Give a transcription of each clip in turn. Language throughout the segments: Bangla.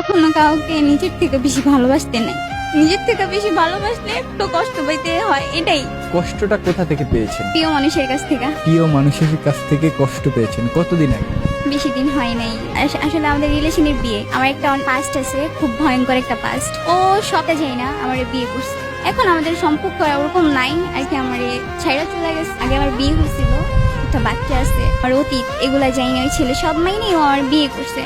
কখনো কাউকে নিজের থেকে বেশি ভালোবাসতে নেই। নিজের থেকে বেশি ভালোবাসলে একটু কষ্ট পাইতে হয়, এটাই। কষ্টটা কোথা থেকে পেয়েছেন? প্রিয় মানুষের কাছ থেকে। প্রিয় মানুষের কাছ থেকে কষ্ট পেয়েছেন কতদিন আগে? বেশি দিন হয় নাই। আসলে আমাদের রিলেশনের বিয়ে, আমার একটা পাস্ট আছে, খুব ভয়ঙ্কর একটা পাস্ট। ও সবটা যাই না আমার বিয়ে করছে। এখন আমাদের সম্পর্ক ওরকম নাই আর কি, আমার ছাইরা চলে গেছে। আগে আমার বিয়ে হয়েছিল, একটা বাচ্চা আছে, আর অতীত এগুলা যাই না। ওই ছেলে সব মাইনে ও আমার বিয়ে করছে।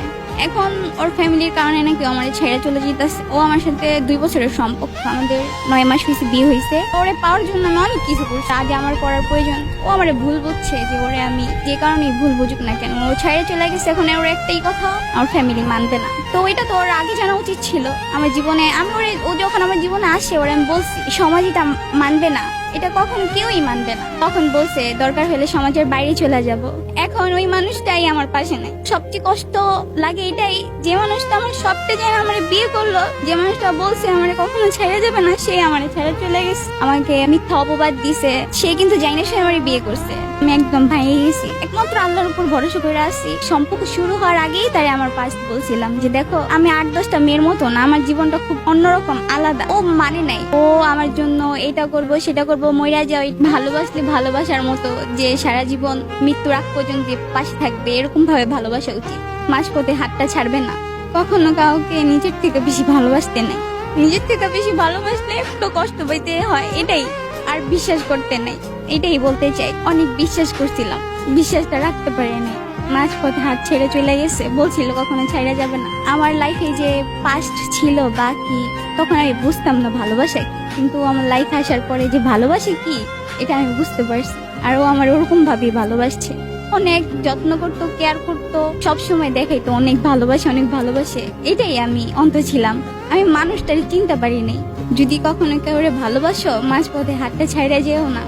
এখন ওর ফ্যামিলির কারণে নাকি আমার ছেড়ে চলে যেতেছে। ও আমার সাথে 2 বছরের সম্পর্ক, আমাদের 9 মাস হয়েছে বিয়ে হয়েছে। ওরে পাওয়ার জন্য আমি অনেক কিছু করছি, আগে আমার করার প্রয়োজন। ও আমারে ভুল বুঝছে, যে ওরে আমি যে কারণে ভুল বুঝুক না কেন, ও ছেড়ে চলে গেছে। এখন ওর একটাই কথা, আমার ফ্যামিলি মানবে না। তো এটা তো ওর আগে জানা উচিত ছিল আমার জীবনে। আমি ওরে, ও যখন আমার জীবনে আসে ওরে আমি বলছি সমাজ এটা মানবে না, এটা কখন কেউই মানবে না। তখন বলছে দরকার হলে সমাজের বাইরে চলে যাব। এখন ওই মানুষটাই আমার পাশে নেই। সবচেয়ে কষ্ট লাগে এটাই, যে মানুষটা আমার সবটা যেন আমার বিয়ে করলো, যে মানুষটা বলছে আমার কখনো ছেড়ে যাবে না, সে আমার ছেড়ে চলে গেছে। আমাকে মিথ্যা অপবাদ দিছে। সে কিন্তু জানি না সে আমার বিয়ে করছে। আমি একদম ভেঙে গেছি। একমাত্র আল্লাহর উপর ভরসা করে আছি। সম্পর্ক শুরু হওয়ার আগেই তাই আমার পাশ বলছিলাম যে দেখো আমি 8-10টা মেয়ের মতো না, আমার জীবনটা খুব অন্যরকম, আলাদা। ও মানে নাই, ও আমার জন্য এটা করব সেটা করব, মইরা যাও। ভালোবাসলে ভালোবাসার মতো, যে সারা জীবন মৃত্যুর আগ পর্যন্ত পাশে থাকবে, এরকম ভাবে ভালোবাসা উচিত। মাঝপথে হাতটা ছাড়বে না। কখনো কাউকে নিজের থেকে বেশি ভালোবাসতে নেই। নিজের থেকে বেশি ভালোবাসলে একটু কষ্ট পাইতে হয়, এটাই। আর বিশ্বাস করতে নেই, এটাই বলতে চাই। অনেক বিশ্বাস করছিলাম, বিশ্বাসটা রাখতে পারি নাই। মাঝপথে হাত ছেড়ে চলে গেছে, বলছিল কখনো ছাইরা যাবে না। আমার লাইফে যে পাস্ট ছিল বাকি, তখন আমি বুঝতাম না ভালোবাসা কি। কিন্তু আমার লাইফ আসার পরে যে ভালোবাসে কি, এটা আমি বুঝতে পারছি। আর ও আমার ওরকম ভাবেই ভালোবাসছে। অনেক যত্ন করতো, কেয়ার করতো, সবসময় দেখাইতো অনেক ভালোবাসে, অনেক ভালোবাসে। এটাই আমি অন্ত ছিলাম। আমি মানুষটার চিনতে পারি নাই। যদি কখনো কেউ ভালোবাসো, মাঝপথে হাতটা ছাইরা যেও না।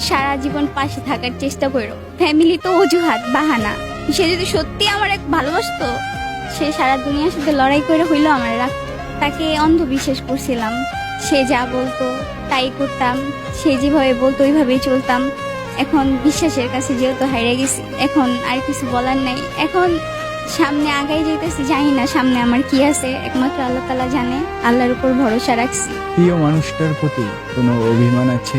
সারা জীবন পাশে থাকার চেষ্টা করো। ফ্যামিলি তো অজুহাত, বাহানা। সে যদি সত্যি আমার এক ভালোবাসতো, সে সারা দুনিয়ার সাথে লড়াই করে হইলো আমার রাখতো। তাকে অন্ধবিশ্বাস করছিলাম। সে যা বলতো তাই করতাম, সে যেভাবে বলতো ওইভাবেই চলতাম। এখন বিশ্বাসের কাছে যেহেতু হারিয়ে গেছি, এখন আর কিছু বলার নাই। এখন সামনে আগাই যেতেছি, জানি না সামনে আমার কি আছে, একমাত্র আল্লাহ তাআলা জানে। আল্লাহর উপর ভরসা রাখছি। প্রিয় মানুষটার প্রতি কোনো অভিমান আছে?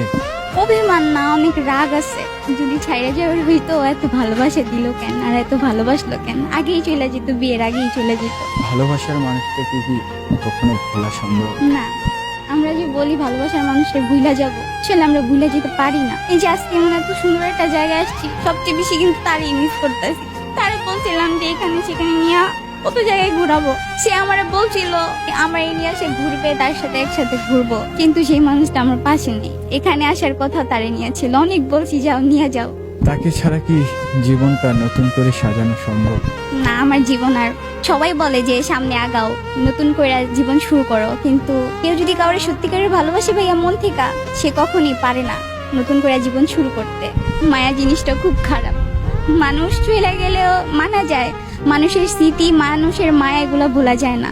অভিমান না, অনেক রাগ আছে। যদি ছাইরা যাওয়ার হইতো, এত ভালোবাসা দিল কেন, আর এত ভালোবাসলো কেন? আগেই চলে যেত, বিয়ের আগেই চলে যেত। ভালোবাসার মানুষটাকে কি কখনো ভোলা সম্ভব? না, আমরা যে বলি ভালোবাসার মানুষটা ভুলা যাব, আসলে আমরা ভুলে যেতে পারি না। এই যে আজকে আমরা এত সুন্দর একটা জায়গায় আসছি, সবচেয়ে বেশি কিন্তু তারই মিস করতেছি। তারে বলছিলাম যে এখানে সেখানে নিয়ে কত জায়গায় ঘুরাবো। সে আমারে বলছিল আমার এই নিয়ে সে ঘুরবে, তার সাথে একসাথে ঘুরবো। কিন্তু সেই মানুষটা আমার পাশে নেই। এখানে আসার কথা তারে নিয়েছিল, অনেক বলছি যাও, নিয়ে যাও। তাকে ছাড়া কি জীবনটা নতুন করে সাজানো সম্ভব? না, আমার জীবন আর, সবাই বলে যে সামনে আগাও, নতুন করে জীবন শুরু করো। কিন্তু কেউ যদি কাউরে সত্যিকারের ভালোবাসে ভাইয়া মন থেকে, সে কখনই পারে না নতুন করে জীবন শুরু করতে। মায়া জিনিসটা খুব খারাপ। মানুষ চলে গেলেও মানা যায়, মানুষের স্মৃতি, মানুষের মায়া, এগুলো ভোলা যায় না।